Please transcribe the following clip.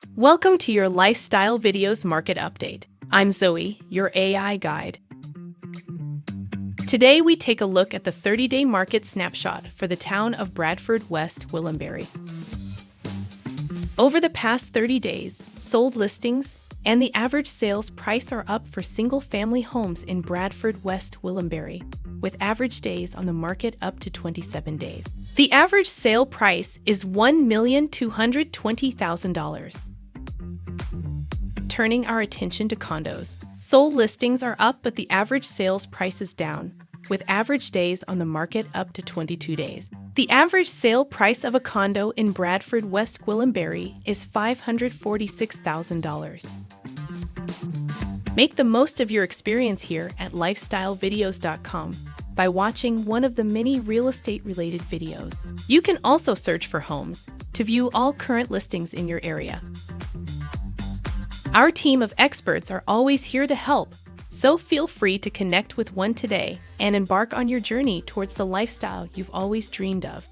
Welcome to your Lifestyle Videos Market Update. I'm Zoe, your AI guide. Today we take a look at the 30-day market snapshot for the town of Bradford West Gwillimbury. Over the past 30 days, sold listings and the average sales price are up for single-family homes in Bradford West Gwillimbury, with average days on the market up to 27 days. The average sale price is $1,220,000. Turning our attention to condos. Sold listings are up, but the average sales price is down, with average days on the market up to 22 days. The average sale price of a condo in Bradford West Gwillimbury is $546,000. Make the most of your experience here at lifestylevideos.com by watching one of the many real estate-related videos. You can also search for homes to view all current listings in your area. Our team of experts are always here to help, so feel free to connect with one today and embark on your journey towards the lifestyle you've always dreamed of.